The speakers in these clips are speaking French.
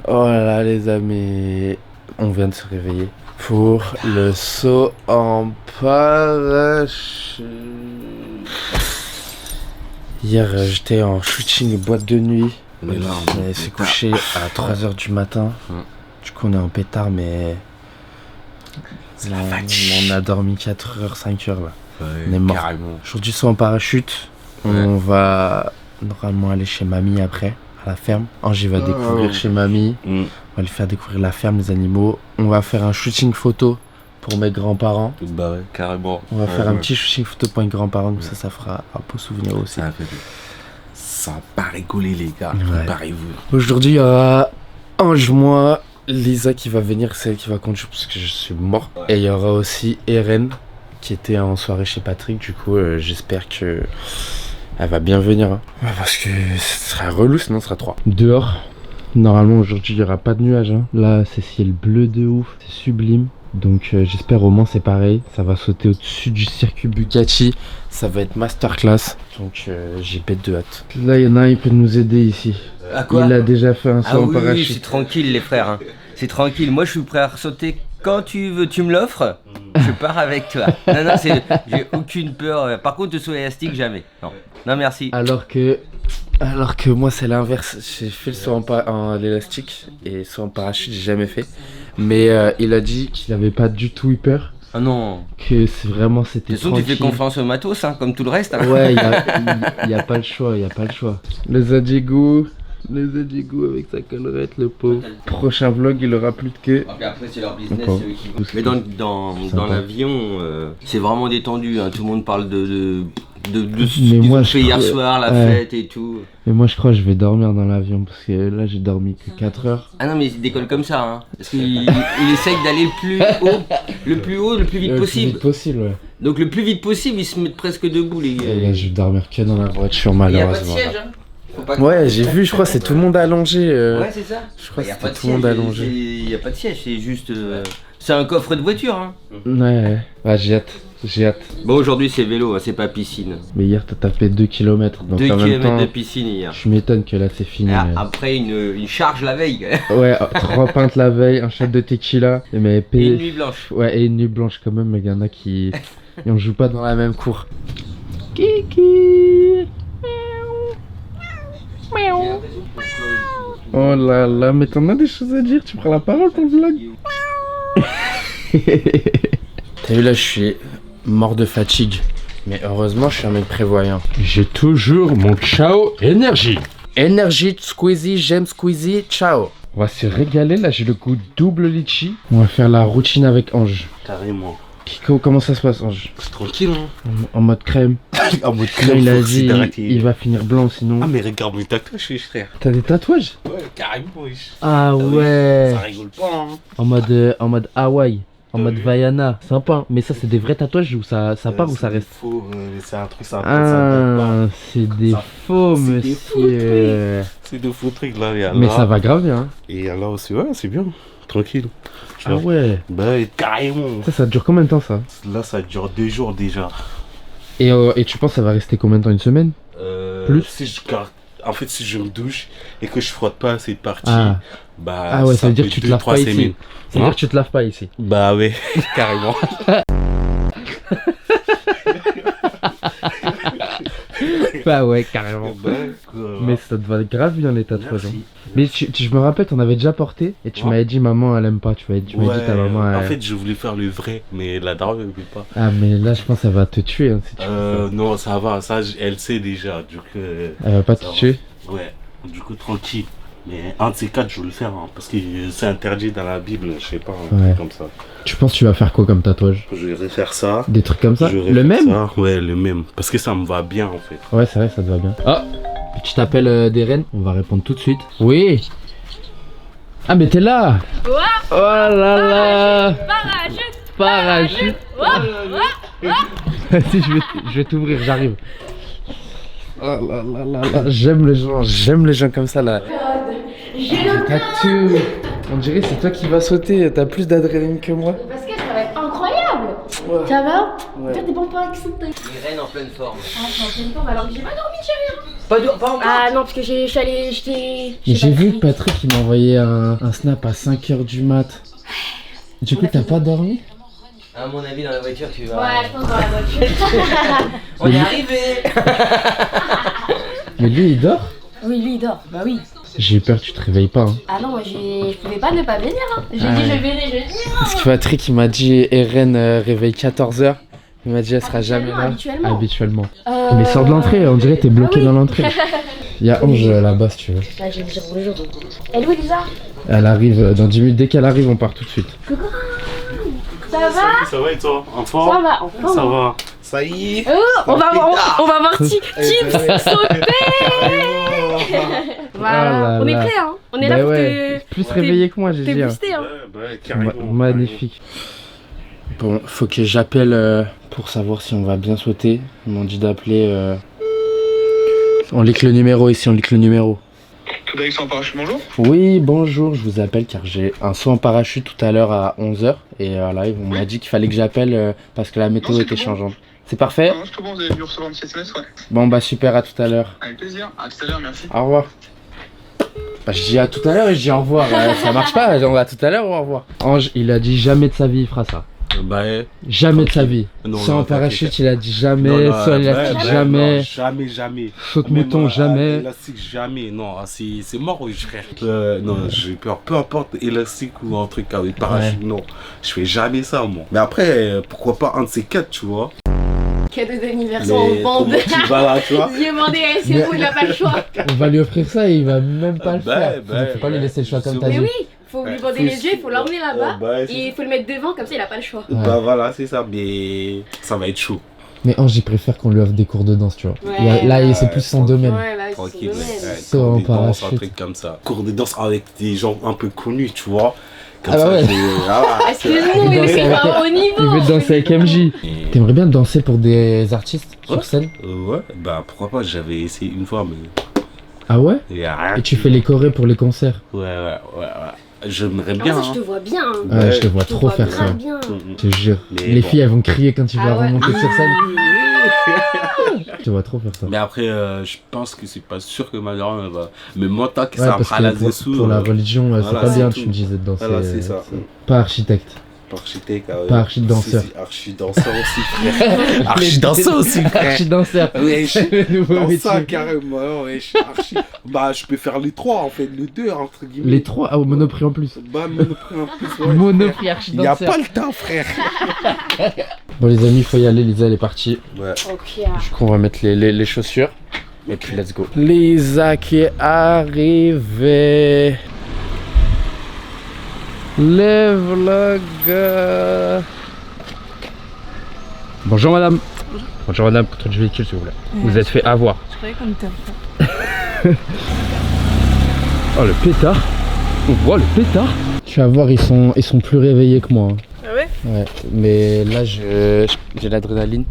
Oh là là les amis, on vient de se réveiller pour le saut en parachute. Hier j'étais en shooting boîte de nuit. On s'est couché à 3h du matin. Du coup on est en pétard mais on a dormi 4h, 5h là. Ouais, on est mort. Carrément. Aujourd'hui saut en parachute. On va normalement aller chez mamie après. La ferme. Angie va découvrir chez mamie. On va lui faire découvrir la ferme, les animaux. On va faire un shooting photo pour mes grands-parents. Bah ouais, carrément. On va faire un petit shooting photo pour mes grands-parents, comme ça fera un beau souvenir aussi. Ça va pas rigoler les gars, préparez-vous. Aujourd'hui il y aura Ange, moi, Lisa qui va venir, c'est elle qui va conduire parce que je suis mort. Et il y aura aussi Eren qui était en soirée chez Patrick. Du coup j'espère que elle va bien venir, hein. Ouais, parce que ce sera relou, sinon ce sera 3. Dehors, normalement aujourd'hui il n'y aura pas de nuages, hein. Là c'est ciel bleu de ouf, c'est sublime. Donc j'espère au moins c'est pareil. Ça va sauter au-dessus du circuit Bugatti. Ça va être masterclass. Donc j'ai bête de hâte. Là il y en a un, il peut nous aider ici. À quoi? Il a déjà fait un saut en parachute. Oui, c'est tranquille les frères, hein. C'est tranquille, moi je suis prêt à sauter quand tu veux, tu me l'offres, je pars avec toi. Non, j'ai aucune peur. Par contre, le saut élastique, jamais. Non, merci. Alors que moi c'est l'inverse. J'ai fait le saut en élastique et saut en parachute, j'ai jamais fait. Mais il a dit qu'il avait pas du tout eu peur. Ah non. Que c'était De toute façon, tu fais confiance au matos, hein, comme tout le reste. Hein. Ouais, il y a pas le choix, Les Adjigou avec sa collerette, le pauvre. Prochain vlog, il aura plus de queue. Okay, après, c'est leur business, c'est eux qui vont. Mais dans l'avion, c'est vraiment détendu. Hein. Tout le monde parle de ce qu'ils ont fait hier soir, la fête et tout. Mais moi, je crois que je vais dormir dans l'avion parce que là, j'ai dormi que 4 heures. Ah non, mais il décolle comme ça. Hein. Parce qu'il essaye d'aller le plus vite possible. Le plus vite possible, ouais. Donc, le plus vite possible, ils se mettent presque debout, les gars. Et là, je vais dormir que dans la voiture, malheureusement. Il n'y a pas de siège, hein. Ouais, j'ai vu, je crois que c'est tout le monde allongé. Ouais, c'est ça. Je crois que c'est tout le monde allongé. Il n'y a pas de siège, c'est juste. C'est un coffre de voiture, hein. Ouais, j'ai hâte. Bon, aujourd'hui c'est vélo, hein, c'est pas piscine. Mais hier, t'as tapé 2 km. 2 km de piscine hier. Je m'étonne que là, c'est fini. Après, une charge la veille. Ouais, 3 pintes la veille, un shot de tequila. Et une nuit blanche. Ouais, et une nuit blanche quand même, mais il y en a qui. Et on joue pas dans la même cour. Kiki. Oh là là, mais t'en as des choses à dire, tu prends la parole pour le vlog. T'as vu là, je suis mort de fatigue. Mais heureusement, je suis un mec prévoyant. J'ai toujours mon ciao énergie. Énergie, Squeezie, j'aime Squeezie, ciao. On va se régaler, là j'ai le goût double litchi. On va faire la routine avec Ange. Carrément. Kiko, comment ça se passe, Ange? C'est tranquille, hein. En mode crème. En mode crème, il a dit il va finir blanc sinon. Ah mais regarde mes tatouages, frère. T'as des tatouages? Ouais, carrément, wesh. Ah ouais. Ça rigole pas, hein. En mode Hawaï. En mode Vaiana, sympa. Mais ça, c'est des vrais tatouages ou ça part ou ça reste? Faux, c'est un truc, c'est des faux, monsieur. C'est des faux trucs là. Mais ça va grave bien. Et là aussi, ouais, c'est bien. Tranquille. Ah ouais. Bah, carrément. Ça dure combien de temps ça? Là, ça dure 2 jours déjà. Et tu penses que ça va rester combien de temps? Une semaine? Plus? En fait, si je me douche et que je frotte pas cette partie, bah ouais, ça veut dire que tu te laves pas ici. Ça veut dire que tu te laves pas ici. Bah ouais, carrément. Bah ouais, carrément. Mais ça te va grave bien les tatouages. Mais je me rappelle, t'en avais déjà porté et tu m'avais dit maman elle aime pas. Tu m'avais dit ta maman. En fait, je voulais faire le vrai, mais la daronne elle veut pas. Ah, mais là je pense qu'elle va te tuer. Hein, si tu non, ça va, ça elle sait déjà. Du coup, elle va pas te tuer? Ouais, du coup, tranquille. Mais un de ces 4, je veux le faire hein, parce que c'est interdit dans la Bible, je sais pas, un truc comme ça. Tu penses que tu vas faire quoi comme tatouage? Je vais faire ça. Des trucs comme ça? Le même? Ça. Ouais, le même. Parce que ça me va bien en fait. Ouais, c'est vrai, ça te va bien. Ah, tu t'appelles Deren? On va répondre tout de suite. Oui. Ah, mais t'es là! Ouais. Oh là là! Parachute. Vas-y, je vais t'ouvrir, j'arrive. Oh là là là là, j'aime les gens comme ça là. Tatou. On dirait c'est toi qui vas sauter, t'as plus d'adrénaline que moi. Parce que ça va être incroyable. Ouais. Ça va? Faire des bons pas avec sauter. Irène en pleine forme. Ah, je suis en pleine forme alors que j'ai pas dormi, chérie. Pas encore. Ah non, parce que je suis allée. J'étais. J'ai vu que Patrick il m'a envoyé un snap à 5h du mat. Du coup, t'as pas dormi? À mon avis, dans la voiture, tu vas. Ouais, je pense dans la voiture. On est arrivé. Mais lui, il dort? Oui, lui il dort. Bah oui. J'ai eu peur que tu te réveilles pas. Hein. Ah non, moi je pouvais pas ne pas venir. Hein. J'ai dit je vais venir, je vais venir. Parce que Patrick il m'a dit Eren réveille 14h. Il m'a dit elle sera jamais là. Habituellement. Mais sors de l'entrée, on dirait que t'es bloqué dans l'entrée. Il y a Ange là-bas si tu veux. Là, je vais dire bonjour. Elle est où Lisa? Elle arrive dans 10 minutes. Dès qu'elle arrive, on part tout de suite. Ça va? Ça va et toi? En forme? Ça va, en forme. Ça va. Ça y est. On va voir Tips sauter. Voilà, Oh là on est là. prêts hein. On est Bah là pour ouais. Plus réveillé que moi, j'ai te dit. booster hein. Carrément. Magnifique. Bon, faut que j'appelle pour savoir si on va bien sauter. Ils m'ont dit d'appeler. On lit que le numéro ici, on lit que le numéro. Tout avec son parachute, bonjour. Oui, bonjour, je vous appelle car j'ai un saut en parachute tout à l'heure à 11h. Et là, on m'a dit qu'il fallait que j'appelle parce que la météo Non, c'est était tout bon. changeante. C'est parfait? Non, c'est tout bon, vous avez dû recevoir un petit SMS, ouais. Bon, bah super, à tout à l'heure. Avec plaisir, à tout à l'heure, merci. Au revoir. Bah, je dis à tout à l'heure et je dis au revoir. Ça marche pas, on va à tout à l'heure ou au revoir. Ange, il a dit jamais de sa vie il fera ça. Bah, Jamais de sa vie. Non, Saut non, en parachute, t'inquiète. il a dit jamais. Saut bah, élastique, bah, jamais. non, jamais. Saute Même, mouton, jamais. Élastique, jamais. Non, c'est mort, oui, frère. Non, j'ai peur. Peu importe, élastique ou un truc avec parachute, non. Je fais jamais ça, moi. Mais après, pourquoi pas un de ces quatre, tu vois. Cadeau d'anniversaire en bande. Tu vas là, tu vois. J'ai demandé à c'est bon, il a pas le choix. On va lui offrir ça et il va même pas le Bah, faire. bah, Faut pas lui laisser le choix comme t'as Mais dit. oui, faut lui bander les yeux, il faut l'emmener là-bas. Bah, Et il faut le mettre devant, comme ça il a pas le choix. Bah voilà, c'est ça, mais ça va être chaud. Mais Ange, il préfère qu'on lui offre des cours de danse, tu vois. Ouais, Là, c'est plus son domaine. Ouais, là, c'est son Tranquille, domaine. Saut en cours de danse, un parachute. truc comme ça. Cours de danse avec des gens un peu connus, tu vois. Comme Ah bah ouais. Excuse-nous, Il veut mais danser c'est pas avec- au niveau. Il veut danser avec MJ. T'aimerais bien danser pour des artistes sur scène? Ouais, bah pourquoi pas, j'avais essayé une fois, mais. Ah ouais? Il y a rien Et tu qui- fais les chorés pour les concerts? Ouais. J'aimerais Ah, bien. ça, je te vois bien. hein. Ouais, je te vois Je te trop vois faire ça. grave bien. Je te jure. Mais Les bon. filles, elles vont crier quand tu vas Ah ouais. remonter sur scène. Je te vois trop faire ça. Mais après, je pense que c'est pas sûr que ma daronne va. Mais moi, tant que Ouais, ça me parce fera la que dessous. pour la religion, c'est voilà, pas bien, c'est tu tout. me disais de danser. Voilà, c'est ça. Pas architecte. Architecte, Pas archi-danseur. Archi-danseur aussi, frère. Archi-danseur aussi, frère. Archi-danseur. Ouais, Le nouveau dans ça, métier. carrément, ouais, je suis archi. Bah, je peux faire les trois, en fait, les deux, entre guillemets. Les trois, ah, au Monoprix en plus. Bah, Monoprix en plus, ouais. Monoprix Il n'y a archi-danseur. pas le temps, frère. Bon, les amis, faut y aller. Lisa, elle est partie. Ouais. Ok. Du coup, on va mettre les chaussures. Et puis, let's go. Lisa qui est arrivée. Le vlog. Bonjour madame. Bonjour madame, contrôle du véhicule s'il vous plaît. Vous êtes fait avoir. Je croyais qu'on était en Oh le pétard. On voit le pétard. Tu vas voir, ils sont plus réveillés que moi. Hein. Ah ouais? Ouais, mais là j'ai l'adrénaline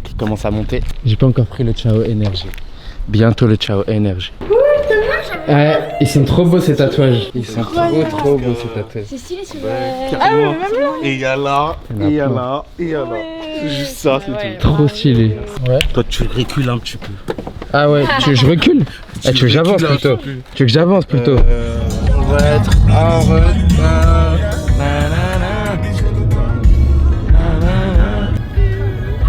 qui commence à monter. J'ai pas encore pris le Ciao Energy. Bientôt le Ciao Energy. Ouais, ils sont trop beaux ces tatouages. Ils sont trop beaux ces tatouages. C'est stylé ce Carrément. Et il y a là, Il y en a et il y a plein. là, et il y a là. C'est juste ça, c'est Ouais. tout. Trop stylé. Ouais. Toi, tu recules un petit peu. Ah ouais, je recule. Tu veux que j'avance recules un plutôt? petit peu. Tu veux que j'avance plutôt? On va être en retard.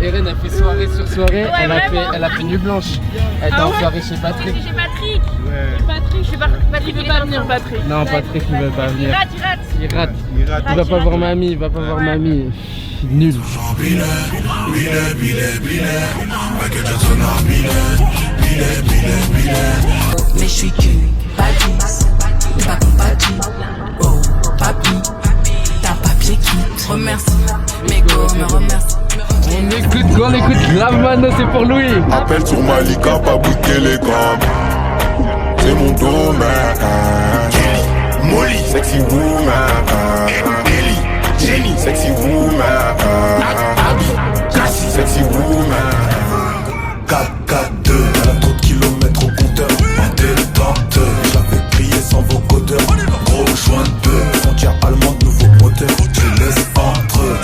Eren a fait soirée sur soirée, elle a fait nuit blanche. Elle était en soirée chez Patrick. Chez Patrick. Ouais. Patrick, je sais pas. Patrick veut pas venir, Patrick. Non, Patrick il veut pas venir. Il rate. Il rate. Il rate. Il va pas voir mamie, il va pas voir mamie. Nul. Mais je suis qu'une bâtisse, pas compatible. Oh, papi, t'as un papier qui te remercie. Mes go me remercie. On écoute la mano, c'est pour Louis. Appelle sur Malika, pas bouquer les gammes. C'est mon domaine. Molly, sexy woman. Ellie, Jenny, sexy woman. Abby, Cassie, sexy woman. 4-4-2, elle a trop de kilomètres au compteur. En détente, je la fais prier sans vocodeur. Gros joint de bœuf, frontière allemande, nouveau moteur. Je laisse entre eux.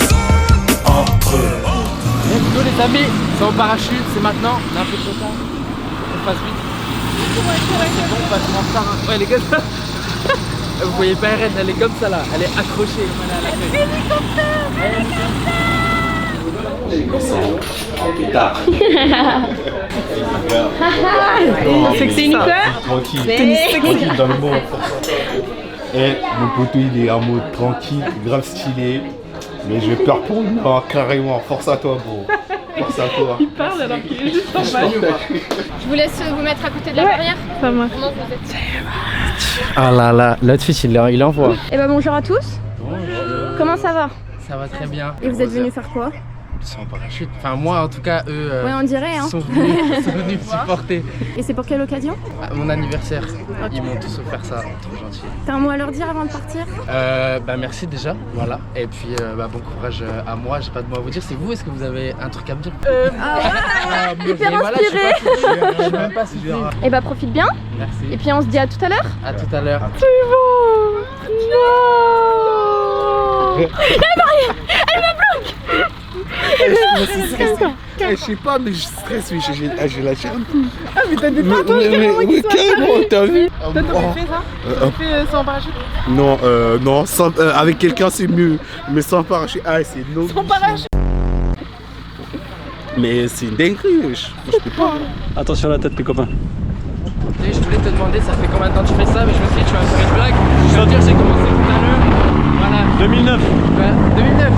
Let's go les amis, c'est en parachute, c'est maintenant, on a un peu de temps, on passe vite. pour pas trop en retard. Hein. Ouais, elle est comme ça. Vous voyez pas Eren, elle est comme ça là. Elle est accrochée comme elle est à la feuille. C'est une quoi? Tranquille. Tranquille dans le monde. Et mon poteau il est en mode tranquille, grave stylé. Mais j'ai peur pour lui, hein, carrément. Force à toi, bro. Force à toi. Il parle alors qu'il est juste en bas. Je vous laisse vous mettre à côté de la barrière. Ça marche. Comment vous êtes? Ah là là, l'autre fils il envoie. Eh ben bonjour à tous. Comment ça va? Ça va très bien. Et vous êtes venus faire quoi? Sans parachute. Enfin, moi en tout cas, eux Ouais, on dirait hein. sont venus me supporter. Et c'est pour quelle occasion? Mon anniversaire. Ils m'ont tous offert ça. Trop gentil. T'as un mot à leur dire avant de partir? Bah merci déjà, voilà. Et puis bon courage à moi, j'ai pas de mots à vous dire. C'est vous, est-ce que vous avez un truc à me dire? Hyper inspiré. Je sais même pas si je vais. Et bah profite bien. Merci. Et puis on se dit à tout à l'heure. À tout à l'heure. Je sais pas, mais je stresse, oui, j'ai lâché un peu. Ah mais t'as des tatouages Mais carrément, t'as vu? Toi t'aurais fait ça? T'aurais fait sans parachute? Non, non, avec quelqu'un c'est mieux, mais sans parachute, c'est non. Sans parachute? Mais c'est une dinguerie, je peux pas. Attention à la tête, les copains. Je voulais te demander, ça fait combien de temps que tu fais ça? Mais je me suis dit, tu vas me faire une blague. Je veux dire, j'ai commencé tout à l'heure. Voilà. 2009. Ouais, 2009.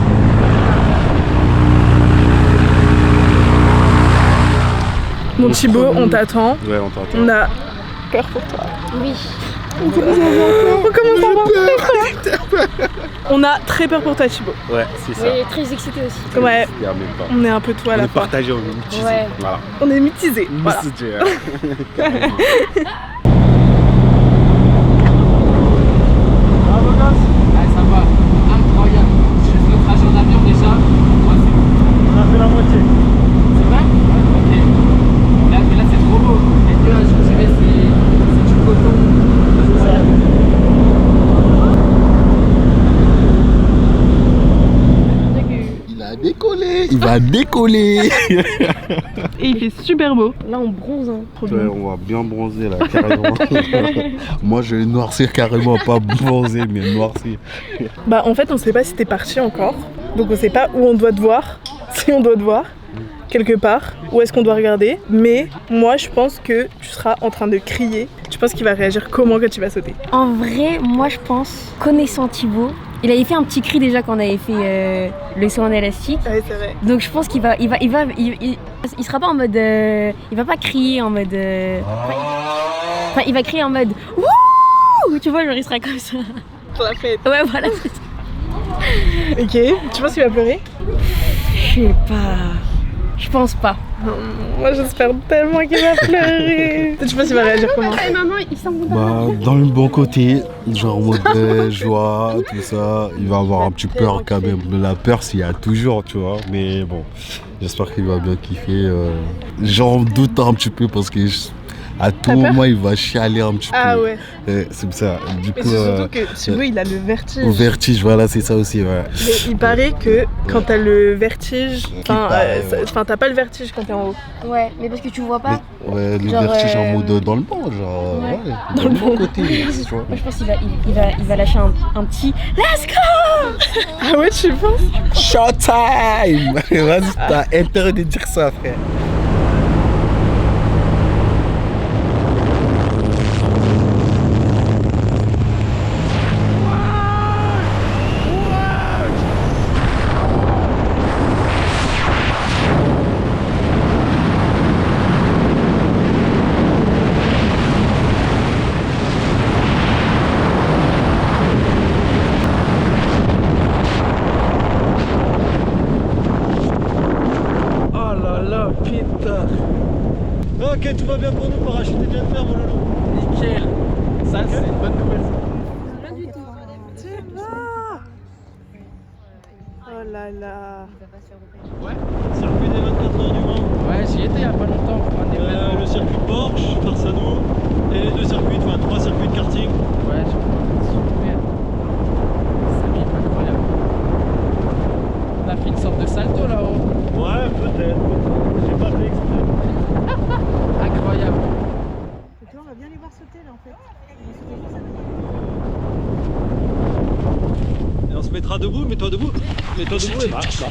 Mon Thibaut, on t'attend. Ouais, on t'entend. On a peur pour toi. Oui. On commence à avoir peur. On a très peur pour toi Thibaut. Ouais, c'est ça. Oui, très excité aussi. Ouais. Il y a même pas. On est un peu toi à On la est fois. partagé, on est mitigé. Ouais. Voilà. On est mitigés. Voilà. Mitigé, Ça va, incroyable. Juste le trajet en avion déjà, moi c'est. On a fait la moitié. C'est vrai? Ouais, ok. Là, mais là c'est trop beau. Les nuages, vous savez, c'est du coton. Il a décollé, il va décoller. Et il fait super beau. Là on bronze hein. Trop Ouais, bien. on va bien bronzer là, carrément. Moi je vais noircir carrément, pas bronzer, mais noircir. Bah en fait on sait pas si t'es parti encore. Donc on sait pas où on doit te voir. Si on doit te voir quelque part, où est-ce qu'on doit regarder. Mais moi je pense que tu seras en train de crier. Tu penses qu'il va réagir comment quand tu vas sauter? En vrai, moi je pense, connaissant Thibaut, il avait fait un petit cri déjà quand on avait fait le saut en élastique. Ouais c'est vrai. Donc je pense qu'il il sera pas en mode, il va pas crier en mode, enfin il va crier en mode wouh, tu vois, genre il sera comme ça. Pour la fête. Ouais voilà. Ok. Tu penses qu'il va pleurer? Je sais pas. Je pense pas. Moi j'espère tellement qu'il va pleurer. Tu penses qu'il va réagir comment? Maman, il s'en fout. Bah, dans le bon côté, genre en mode joie, tout ça, il va avoir un petit peur quand même. Mais la peur, s'il y a toujours, tu vois. Mais bon, j'espère qu'il va bien kiffer. J'en doute un petit peu parce que à tout moment, il va chialer un petit peu. Ah ouais. C'est ça. Du Mais coup, c'est surtout que Thibaut il a le vertige. au vertige, voilà, c'est ça aussi. Ouais. Mais il paraît que quand t'as le vertige, enfin t'as pas le vertige quand t'es en haut. Ouais, mais parce que tu vois pas. Ouais, le Genre, vertige en mode dans le bon, genre. Ouais. Dans le bon côté. Tu vois. Moi je pense qu'il va lâcher un petit let's go. Ah ouais, tu penses? Showtime. Vas-y, t'as intérêt de dire ça, frère. Oh là là, putain. Ok, tout va bien pour nous, parachute est bien faire, mon loulou. Nickel. Ça, c'est une bonne nouvelle. Oh là là. Ouais. Circuit des 24 heures du Mans. Ouais, j'y étais il y a pas longtemps pour un événement. Le circuit Porsche, face à nous, et les deux circuits, enfin 3 circuits de karting. Ouais, je crois. Super. C'est incroyable. On a fait une sorte de salto là-haut. Ouais, peut-être. J'ai pas fait exprès. Incroyable. Donc là on va mettras debout, mets-toi debout. Mets-toi debout et marche.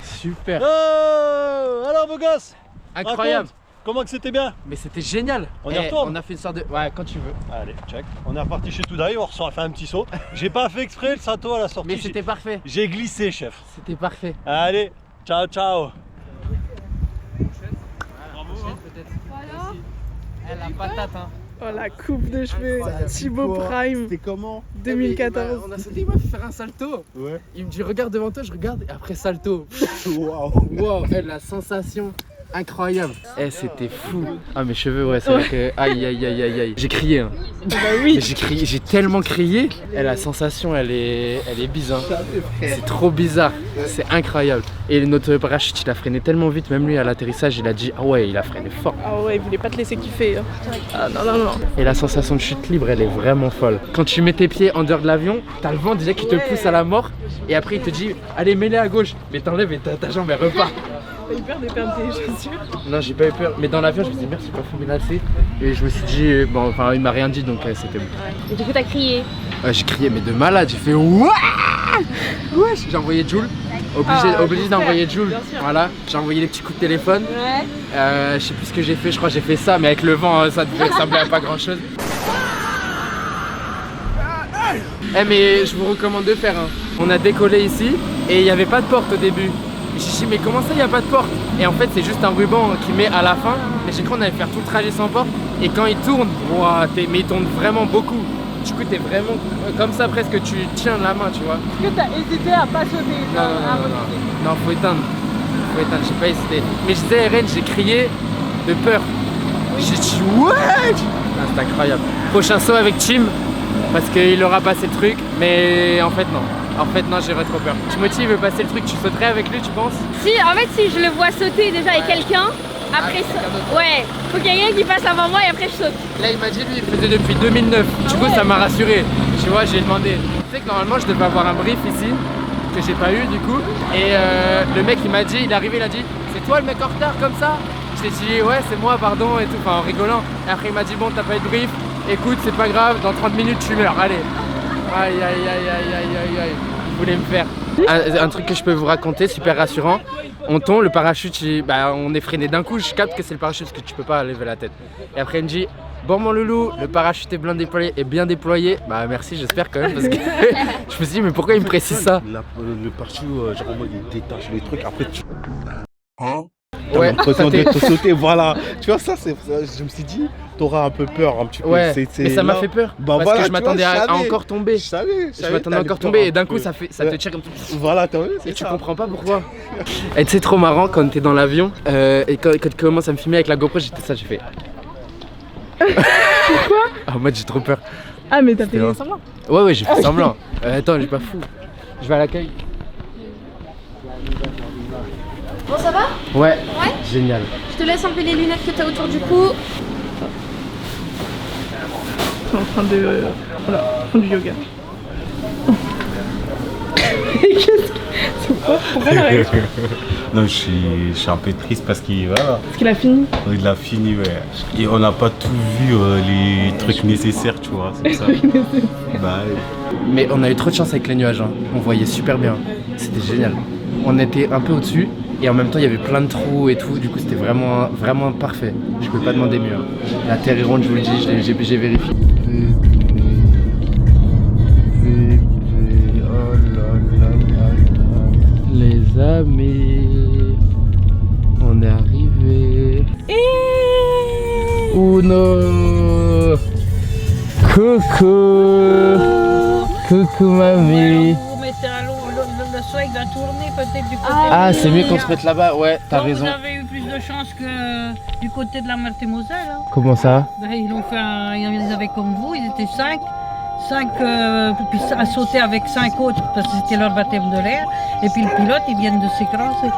Super. Oh, alors beau gosse, Incroyable. raconte, comment que c'était bien? Mais c'était génial. On y retourne? On a fait une sorte de... Ouais, quand tu veux. Allez, check. On est reparti chez Toudaï, on a fait un petit saut. J'ai pas fait exprès le salto à la sortie. Mais c'était parfait. J'ai glissé, chef. C'était parfait. Allez, ciao, ciao. Elle a patate, hein. Oh la coupe de cheveux, Thibaut Prime. C'était comment? 2014. On a sauté, il m'a fait faire un salto. Ouais. Il me dit regarde devant toi, je regarde et après salto. Waouh. Wow, la sensation incroyable. Eh, c'était fou. Ah, mes cheveux, ouais, c'est vrai que. Aïe, aïe, aïe, aïe, aïe. J'ai crié, hein. Bah oui. J'ai crié, j'ai tellement crié. Et la sensation, elle est bizarre. C'est trop bizarre. C'est incroyable. Et notre parachute, il a freiné tellement vite, même lui à l'atterrissage, il a dit ah ouais, il a freiné fort. Ah ouais, il voulait pas te laisser kiffer. Hein. Ah non, non, non. Et la sensation de chute libre, elle est vraiment folle. Quand tu mets tes pieds en dehors de l'avion, t'as le vent déjà qui te pousse à la mort. Et après, il te dit allez, mets-les à gauche. Mais t'enlèves et ta jambe, elle repart. T'as eu peur de perdre tes chaussures? Non, j'ai pas eu peur. Mais dans l'avion, je me suis dit merde, j'ai pas fumé lacé. Et je me suis dit, bon, enfin, il m'a rien dit donc c'était bon. Et du coup, t'as crié. J'ai crié, mais de malade. J'ai fait ouah. Wesh. J'ai envoyé Jules. Obligé d'envoyer Jules. Voilà, j'ai envoyé les petits coups de téléphone. Ouais. Je sais plus ce que j'ai fait, je crois que j'ai fait ça, mais avec le vent, ça devait ressembler à pas grand chose. Eh, mais je vous recommande de faire. Hein. On a décollé ici et il n'y avait pas de porte au début. Et j'ai dit mais comment ça il n'y a pas de porte? Et en fait c'est juste un ruban qui met à la fin. Mais j'ai cru qu'on allait faire tout le trajet sans porte. Et quand il tourne, wow, mais il tourne vraiment beaucoup. Du coup t'es vraiment comme ça presque, tu tiens la main, tu vois. Est-ce que t'as hésité à pas sauter? Non, faut éteindre. Faut éteindre, j'ai pas hésité. Mais je disais Eren, j'ai crié de peur. J'ai dit what? C'est incroyable. Prochain saut avec Tim. Parce qu'il aura passé le truc, mais en fait non. En fait non, j'aurais trop peur. Timothy veut passer le truc, tu sauterais avec lui, tu penses? Si, en fait, si je le vois sauter déjà avec quelqu'un, après ça. Ouais, faut qu'il y ait quelqu'un qui passe avant moi et après je saute. Là il m'a dit lui il faisait depuis 2009. Du coup ça m'a rassuré. Tu vois, j'ai demandé. Tu sais que normalement je devais avoir un brief ici, que j'ai pas eu du coup. Et le mec il m'a dit, il est arrivé, il a dit c'est toi le mec en retard comme ça? Je lui ai dit ouais c'est moi pardon et tout, enfin en rigolant. Et après il m'a dit bon t'as pas eu de brief, écoute c'est pas grave, dans 30 minutes tu meurs, allez. Aïe aïe aïe aïe aïe aïe aïe. Il voulait me faire. Un truc que je peux vous raconter, super rassurant. On tombe, le parachute, on est freiné d'un coup, je capte que c'est le parachute parce que tu peux pas lever la tête. Et après il me dit bon mon loulou, le parachute est bien déployé. Bah merci, j'espère quand même parce que je me suis dit mais pourquoi il me précise ça? Le parachute, genre il détache les trucs, après tu... Hein? T'as l'impression de te sauter, voilà. Tu vois ça, je me suis dit, t'auras un peu peur un petit peu. Ouais, mais ça m'a fait peur. Parce que je m'attendais à encore tomber. Je m'attendais à encore tomber et d'un coup ça te tire comme ça. Voilà, t'as vu, et tu comprends pas pourquoi. Et c'est trop marrant quand t'es dans l'avion et quand tu commences à me filmer avec la GoPro, j'ai fait. Pourquoi? En mode j'ai trop peur. Ah mais t'as fait semblant? Ouais, j'ai fait semblant. Attends, j'ai pas fou. Je vais à l'accueil. Bon, ça va? Ouais, génial. Je te laisse enlever les lunettes que t'as autour du cou. Je suis en train de... voilà, faire du yoga. Qu'est-ce que... C'est quoi? Pourquoi la réaction? Non, je suis un peu triste parce qu'il Parce qu'il a fini? Il a fini, ouais. Et on n'a pas tout vu, les trucs nécessaires, tu vois, c'est ça. Bah, mais on a eu trop de chance avec les nuages, hein. On voyait super bien. C'était génial. On était un peu au-dessus. Et en même temps, il y avait plein de trous et tout, du coup c'était vraiment, vraiment parfait. Je peux pas demander mieux. La terre est ronde, je vous le dis, j'ai vérifié. Oh là là. Les amis, on est arrivé. Uno. Coucou. Coucou mamie. Le soleil va tourner peut-être du côté Ah, c'est mieux qu'on se mette là-bas, ouais, t'as raison. Vous avez eu plus de chance que du côté de la Meurthe-et-Moselle. Hein. Comment ça? Ben, ils avaient comme vous, ils étaient 5 puis à sauter avec 5 autres parce que c'était leur baptême de l'air. Et puis le pilote, ils viennent de s'écraser.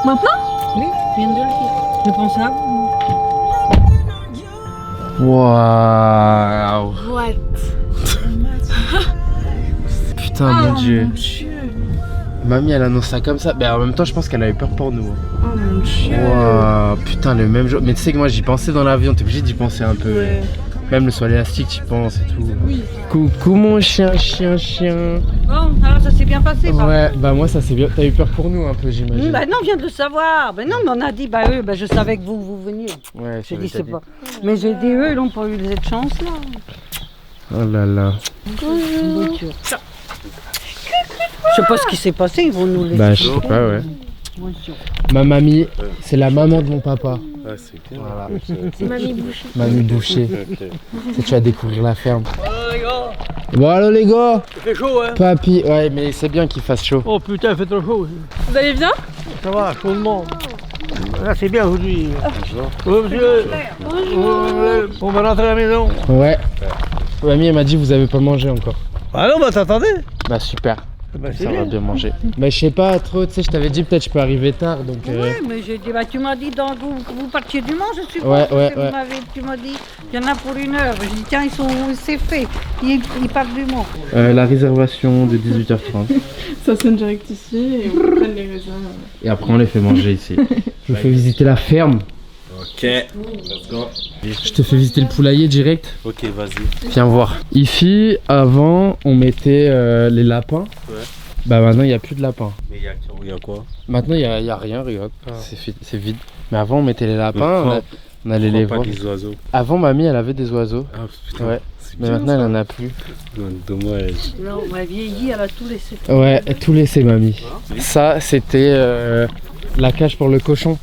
Maintenant? Oui, ils viennent de le dire. Je pense à vous. Waouh. What? Putain, mon Dieu. Mamie, elle annonce ça comme ça. Mais en même temps, je pense qu'elle avait peur pour nous. Oh mon Dieu. Wow, putain, le même jour. Mais tu sais que moi, j'y pensais dans l'avion. T'es obligé d'y penser un peu. Ouais. Même le saut élastique, tu penses et tout. Oui. Coucou mon chien. Bon, alors ça s'est bien passé, ça. Ouais, bah moi ça c'est bien. T'as eu peur pour nous un peu, j'imagine. Bah non, on vient de le savoir. Mais non, mais on a dit, bah eux, bah je savais que vous veniez. Ouais, j'ai dit c'est pas. Mais j'ai dit eux, ils n'ont pas eu cette chance là. Oh là là. Une voiture. Je sais pas ce qui s'est passé, ils vont nous laisser. Bah je sais pas, ouais. Ma mamie, c'est la maman de mon papa. Ah, c'est bien. Voilà. C'est Mamie Boucher. Mamie Boucher. Tu vas découvrir la ferme. Bon allô les gars. Il fait chaud, hein. Papy, ouais mais c'est bien qu'il fasse chaud. Oh putain, il fait trop chaud. Vous allez bien? Ça va, chaudement. Là, c'est bien aujourd'hui. Bonjour. Monsieur. Bonjour. On va rentrer à la maison. Ouais. Mamie elle m'a dit vous avez pas mangé encore. Ah non, bah t'attendais. Bah super. Bah, Ça va bien manger. Mais je sais pas trop, tu sais, je t'avais dit peut-être je peux arriver tard donc. Oui, mais j'ai dit, bah tu m'as dit donc vous partiez dimanche, je suppose. Ouais. Tu m'as dit, il y en a pour 1 heure. J'ai dit, tiens, c'est fait. Ils partent du Mans. La réservation de 18h30. Ça sonne direct ici et on prend les raisins. Et après on les fait manger ici. Je vous fais visiter la ferme. Ok, let's go. Je te fais visiter le poulailler direct. Ok, vas-y. Viens voir. Ici, avant, on mettait les lapins. Ouais. Bah maintenant, il n'y a plus de lapins. Mais il y a quoi? Maintenant, il y a rien, regarde. C'est vide. Mais avant, on mettait les lapins, on allait les voir. Des oiseaux. Avant, mamie, elle avait des oiseaux. Ah putain. Ouais. Mais maintenant, elle en a plus. Dommage. Non, ma vieillie, elle a tout laissé. Ouais, tout laissé, mamie. Ça, c'était la cage pour le cochon.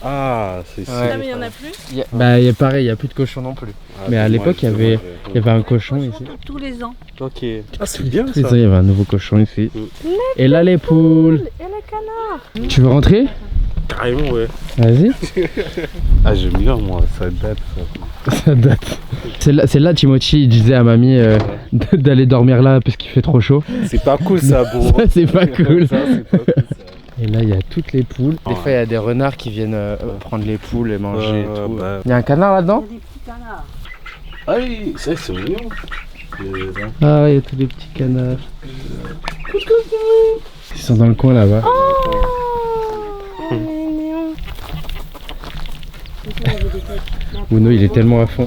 Ah, c'est ça. Mais il y en a plus? Bah, pareil, il n'y a plus de cochon non plus. Mais à l'époque, il y avait un cochon ici. Tous les ans. Ok. Ah, c'est bien ça. Il y avait un nouveau cochon ici. Et là, les poules. Et les canards. Tu veux rentrer? Carrément, ouais. Vas-y. Ah, j'aime bien, moi, ça date ça. Ça date. C'est là, Timothy, il disait à mamie d'aller dormir là parce qu'il fait trop chaud. C'est pas cool ça, bro. Ça, c'est pas cool. Ça, c'est pas cool ça. Et là, il y a toutes les poules. Des fois, il y a des renards qui viennent prendre les poules et manger et tout. Bah. Il y a un canard là-dedans? Des petits canards. Ah oui, ça c'est mignon. Ah, il y a tous les petits canards. Ils sont dans le coin là-bas. Uno il est tellement à fond.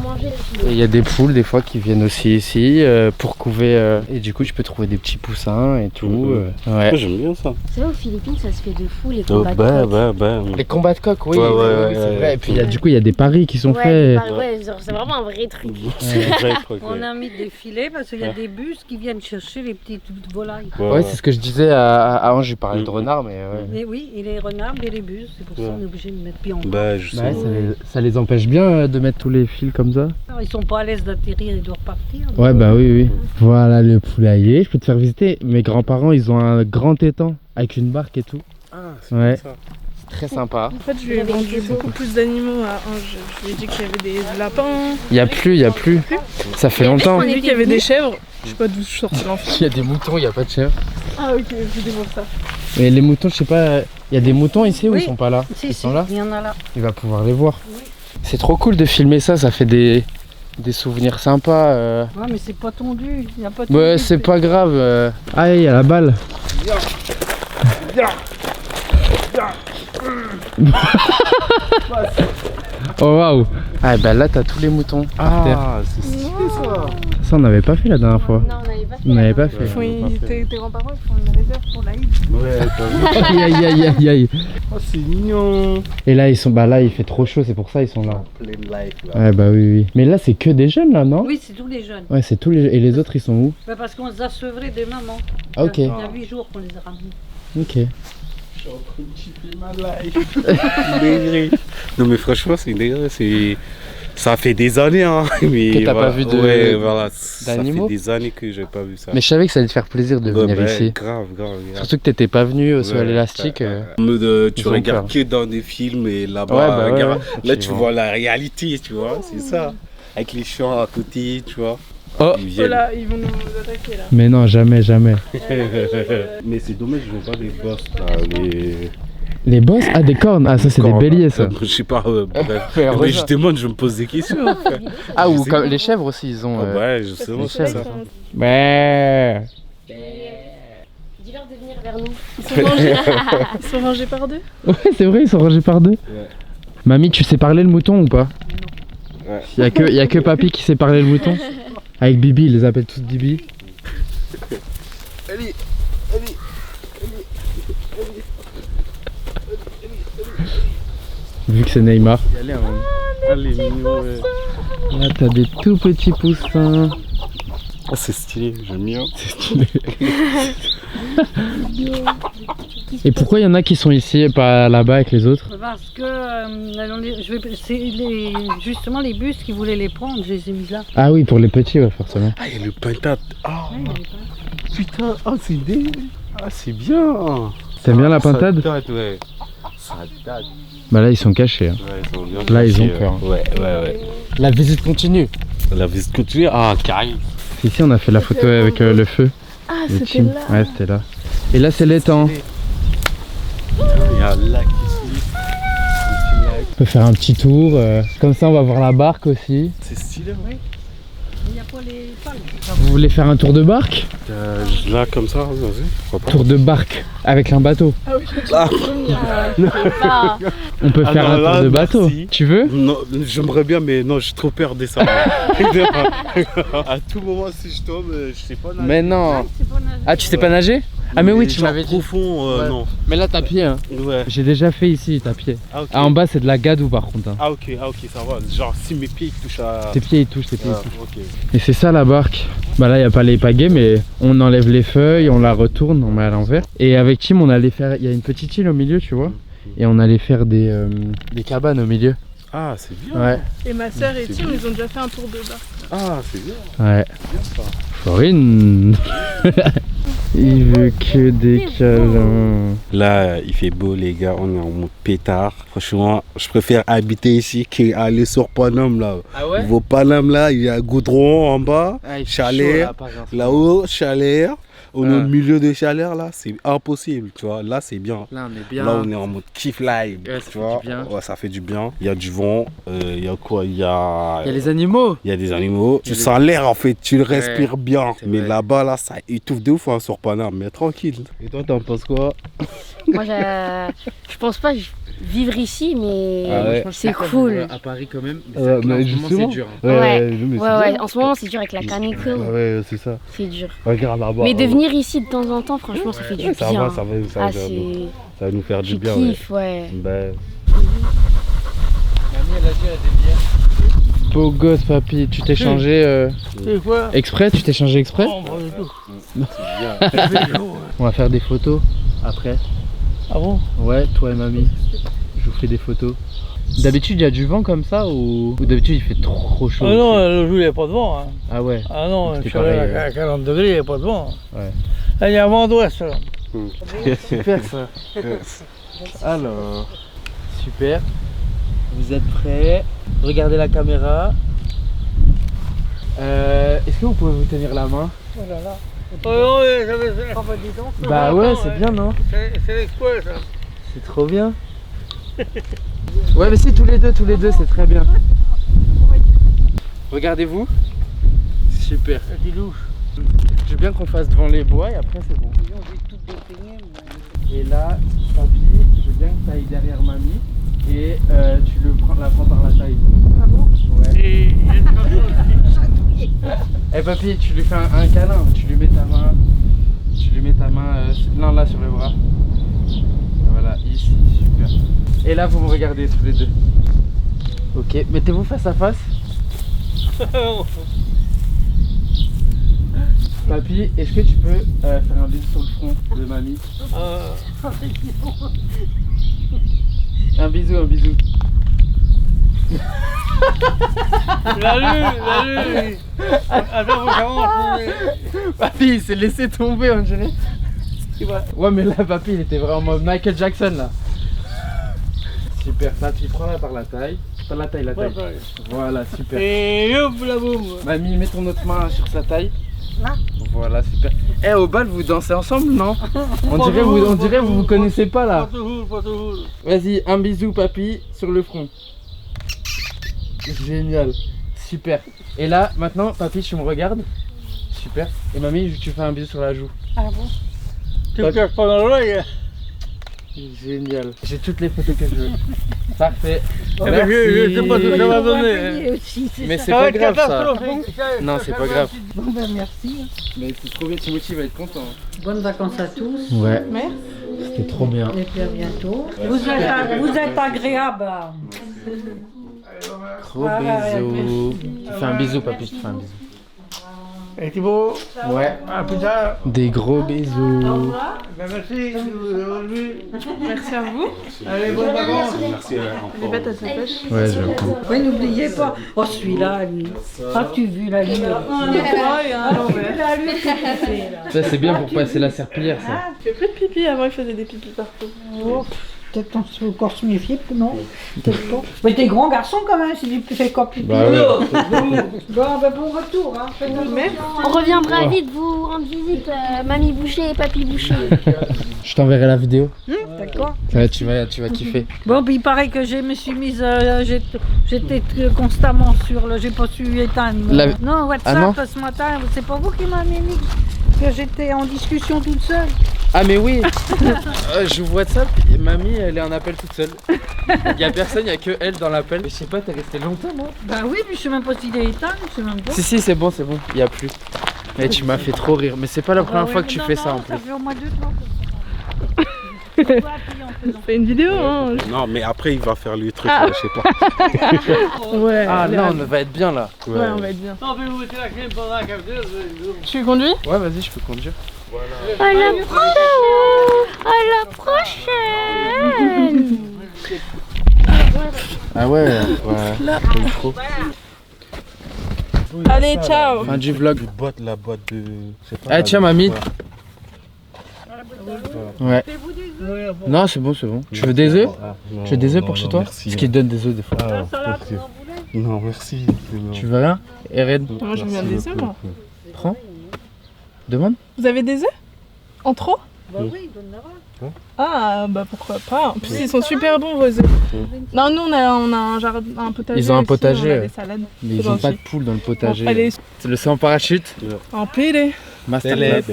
Et il y a des poules des fois qui viennent aussi ici pour couver et du coup tu peux trouver des petits poussins et tout. Ouais. J'aime bien ça. C'est vrai, aux Philippines ça se fait de fou les combats de coq. Les combats de coq, oui, ouais, c'est vrai. Et puis du coup il y a des paris qui sont faits. Ouais, c'est vraiment un vrai truc. On a mis des filets parce qu'il y a des bus qui viennent chercher les petites volailles. Ouais, c'est ce que je disais à Ange, j'ai parlé de renards mais ouais. Mais oui, et les renards et les bus, c'est pour ça qu'on est obligé de mettre pied en Bah, je sais. Ça les empêche bien de mettre tous les fils comme ça. Ils sont pas à l'aise d'atterrir, ils doivent partir. Ouais, bah oui. Voilà le poulailler. Je peux te faire visiter. Mes grands-parents, ils ont un grand étang avec une barque et tout. Ah, c'est ouais. ça. C'est très sympa. En fait, je lui ai vendu beaucoup plus d'animaux à Ange. Je lui ai dit qu'il y avait des lapins. Il y a plus. Ça fait longtemps. Il a dit qu'il y avait des chèvres. Je sais pas d'où je suis sorti l'enfant. Il y a des moutons, il n'y a pas de chèvres. Ah ok, je démontre ça. Mais les moutons, je sais pas, il y a des moutons ici ou ils sont pas là? Ils sont là. Il y en a là. Il va pouvoir les voir. Oui. C'est trop cool de filmer ça, ça fait des souvenirs sympas. Ouais, mais c'est pas tendu. Y a pas tendu. Ouais, c'est pas grave. Ah, il y a la balle. Oh waouh. Ah bah là t'as tous les moutons. Ah, c'est stylé ça. Ça on n'avait pas fait la dernière fois. Non, on n'avait pas fait. Tes grands-parents ils font une réserve pour l'Aïd. Ouais, Aïe. Oh, c'est mignon. Et là ils sont, bah là il fait trop chaud, c'est pour ça ils sont là. Plein life là. Ouais bah oui. Mais là c'est que des jeunes là, non? Oui, c'est tous les jeunes. Ouais, c'est tous les. Et les autres ils sont où? Bah parce qu'on les a sevrés des mamans. Ah, ok. Il y a 8 jours qu'on les a ramenés. Ok. Je suis en train de kiffer ma life. Non mais franchement c'est dingue, ça fait des années hein. Mais que t'as voilà. pas vu de ouais, voilà. Ça d'animaux? fait des années que j'ai pas vu ça. Mais je savais que ça allait te faire plaisir de venir ici. Grave. Surtout que t'étais pas venu au saut à l'élastique. Tu regardes que dans des films et là-bas, regarde, là tu vois la réalité, tu vois, c'est ça. Avec les chiens à côté, tu vois. Oh Là, ils vont nous attaquer là. Mais non, jamais. Mais c'est dommage, je vois pas des boss là, les boss? Ah, des cornes. Ah, ça c'est des béliers ça. Je sais pas, mais justement je me pose des questions. Ah, ou comme les chèvres aussi ils ont. Ouais, justement c'est ça. Ouais. Dis-leur de venir vers nous. Ils sont rangés par deux. Ouais, c'est vrai, ils sont rangés par deux. Ouais. Mamie, tu sais parler le mouton ou pas? Il y a que Papy qui sait parler le mouton. Avec Bibi, ils les appellent tous Bibi. Vu que c'est Neymar. Là t'as des tout petits poussins. Ah, c'est stylé, j'aime bien. C'est stylé. Et pourquoi il y en a qui sont ici et pas là-bas avec les autres? Parce que justement les bus qui voulaient les prendre, je les ai mis là. Ah oui, pour les petits, ouais, forcément. Ah, il y a le pintate. Ah, putain, c'est bien. T'aimes bien la pintade? Ça date, ouais. Ça date. Bah là, ils sont cachés. Hein. Ouais, ils sont bien là, cachés, ils ont peur. Ouais. La visite continue. La visite continue? Ah, carré. Ici, on a fait la photo avec le feu. Ah, le c'était team. là. Ouais, c'était là. Et là, c'est l'étang. Il y a un lac ici. On peut faire un petit tour. Comme ça, on va voir la barque aussi. C'est stylé, ouais. Il n'y a pas les palmes. Vous voulez faire un tour de barque? Là, comme ça, vas-y. Pourquoi pas. Tour de barque avec un bateau. Ah oui, On peut faire un tour de bateau. Merci. Tu veux? Non, j'aimerais bien, mais non, j'ai trop peur de ça. À tout moment, si je tombe, je sais pas nager. Mais non. Ah, tu sais pas nager? Ah, mais oui, tu genre m'avais dit. profond, Ouais. non. Mais là, t'as pied. Hein. Ouais. J'ai déjà fait ici, t'as pied. Ah, ok. Ah, en bas, c'est de la gadoue par contre. Hein. Ah, ok, ça va. Genre, si mes pieds ils touchent à. Tes pieds, ils touchent, tes pieds, ils touchent. Ok. Et c'est ça la barque. Bah là, il n'y a pas les pagaies, mais on enlève les feuilles, on la retourne, on met à l'envers. Et avec Tim, on allait faire. Il y a une petite île au milieu, tu vois. Et on allait faire des cabanes au milieu. Ah, c'est bien. Ouais. Et ma soeur et Tim, ils ont déjà fait un tour de barque. Ah, c'est bien. Ouais. C'est bien ça. Florine. Il veut que des câlins. Là, il fait beau, les gars. On est en mode pétard. Franchement, je préfère habiter ici qu'aller sur Paname, là. Ah ouais? Vos Paname, là, il y a goudron en bas, Ah, il fait chalet. chaud, là, par exemple. Là-haut, chalet. Au Ouais. milieu de chaleur, là, c'est impossible, tu vois. Là, c'est bien. Là, on est bien. Là, on est en mode kiff live, Ouais, ça tu fait vois. du bien. Ouais, ça fait du bien. Il y a du vent. Il y a quoi? Il y a les animaux. Il y a des animaux. Il y a Tu des- sens l'air, en fait. Tu le respires bien. c'est Mais vrai. là-bas, là, ça étouffe de ouf hein, sur Paname. Mais tranquille. Et toi, t'en penses quoi? Moi, je pense pas vivre ici, mais Ah ouais. c'est cool. À Paris quand même. Mais justement, c'est dur. Hein. Ouais, en ce moment, c'est dur avec la canicule. Ouais, c'est ça. C'est dur. Regarde là-bas. Mais de venir ici de temps en temps, franchement, ça fait du bien. Ça va, ça Ah, va nous faire du je bien. kiffe, ouais. Ben, Beau gosse, papy. Tu t'es changé C'est quoi? exprès? Tu t'es changé exprès? Oh, pas du tout. On va faire des photos après. Ah bon? Ouais, toi et mamie. Je vous fais des photos. D'habitude, il y a du vent comme ça ou d'habitude il fait trop chaud? Ah non, le jour il n'y a pas de vent. Hein. Ah ouais. Ah non, C'était je suis allé pareil, à 40 degrés, il n'y a pas de vent. Ouais. Là, il y a un vent d'ouest. là. Super ça. Alors, super. Vous êtes prêts? Regardez la caméra. Est-ce que vous pouvez vous tenir la main? Oh là là. Oh non, mais ça fait ça. Bah ouais, c'est bien non? C'est l'exploit ça. C'est trop bien. Ouais, mais si tous les deux, c'est très bien. Regardez-vous. Super. Je veux bien qu'on fasse devant les bois et après c'est bon. Et là, papy, je veux bien que tu ailles derrière mamie et tu la prends par la taille. Ah bon? Ouais. Eh papy, tu lui fais un câlin, tu lui mets ta main non, là sur le bras. Voilà, ici, super. Et là vous me regardez tous les deux. Ok, mettez-vous face à face. Papy, est-ce que tu peux faire un bisou sur le front de mamie? Un bisou, un bisou. Salut. Attends, faut commencer. Papy, il s'est laissé tomber, on dirait. Ouais, mais là, papy, il était vraiment en mode Michael Jackson, là. Super, ça, tu prends là par la taille. Pas la taille, la taille. Voilà, super. Et hop, la boum. Mamie, mets ton autre main sur sa taille. Là. Voilà, super. Eh, au bal, vous dansez ensemble, non? On dirait vous vous connaissez pas, là. Pas toujours. Vas-y, un bisou, papy, sur le front. Génial, super. Et là, maintenant, papy, tu me regardes. Super. Et mamie, tu fais un bisou sur la joue. Ah bon? Tu me caches pas dans l'oreille? Génial. J'ai toutes les photos que je veux. Parfait. Ah, mais je sais pas ce que ça va donner. Mais c'est pas grave ça. Non, c'est pas grave. Bon ben merci. Mais c'est trop bien, Timothy va être content. Bonnes vacances à tous. Ouais. Merci. C'était trop bien. Et puis à bientôt. Vous êtes agréable. Gros bisous. Tu fais un bisou, papy, tu fais un bisou. Et Thibaut? Ouais. À plus tard. Des gros bisous. Ben merci. Merci à vous. Allez, bonnes vacances. Merci encore. Les bêtes à sa pêche. Ouais, je vais prendre. Oui, n'oubliez pas. Oh, celui-là, lui. As-tu vu la lune? Ça, c'est bien pour passer la serpillière, ça. Il fait plus de pipi, avant il faisait des pipis partout. Oh, peut-être qu'on se encore se méfier, non? Peut-être pas. Mais t'es grand garçon quand même, si tu fais quoi pipi. Bah ouais. Bon, ben bon retour. Hein. On reviendra vite vous rendre visite, mamie Boucher et papy Boucher. Je t'enverrai la vidéo. D'accord. Ouais, tu vas kiffer. Bon, puis il paraît que je me suis mise, j'étais constamment sur le, j'ai pas su éteindre. Non, WhatsApp ce matin, c'est pas vous qui m'avez mis que j'étais en discussion toute seule. Ah mais oui. J'ouvre WhatsApp, et mamie elle est en appel toute seule. Il y a personne, il y a que elle dans l'appel. Mais je sais pas, t'es resté longtemps non? Bah oui, puis je sais même pas s'il est éteint, je sais même pas. Si c'est bon, il y a plus. Mais tu m'as fait trop rire, mais c'est pas la première fois que tu fais ça en plus. Ça fait au moins 2 ans. Fais une vidéo, hein. Non, mais après, il va faire le truc, je sais pas. Ouais. Ah là, on va être bien là. Ouais, on va être bien. Non, mais vous mettez la clé pendant la cafetière. Tu conduis? Ouais, vas-y, je peux conduire. À la prochaine. Ah ouais, trop. Allez, ciao. Fin du vlog. La boîte de... Ah tiens, mamie. Ouais. Non, c'est bon. Tu veux des œufs? Tu veux des œufs pour chez toi? Parce qu'ils te donnent des œufs des fois. Non, merci. Tu veux rien? Eren? Moi, je veux bien des œufs, moi. Prends. Demande. Vous avez des œufs? En trop? Bah oui, il donne la vache. Ah, bah pourquoi pas. En plus, ils sont super bons, vos œufs. Non, nous, on a un jardin, un potager. Ils ont un aussi, potager. On a des salades. Mais ils ont pas de poules dans le potager. Allez. C'est le saut en parachute. En pélé. Masterclass.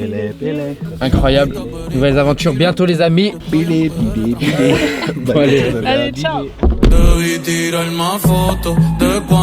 Incroyable. Nouvelles aventures bientôt, les amis. Bon, allez. Allez, ciao. Debí tirar más fotos de cuando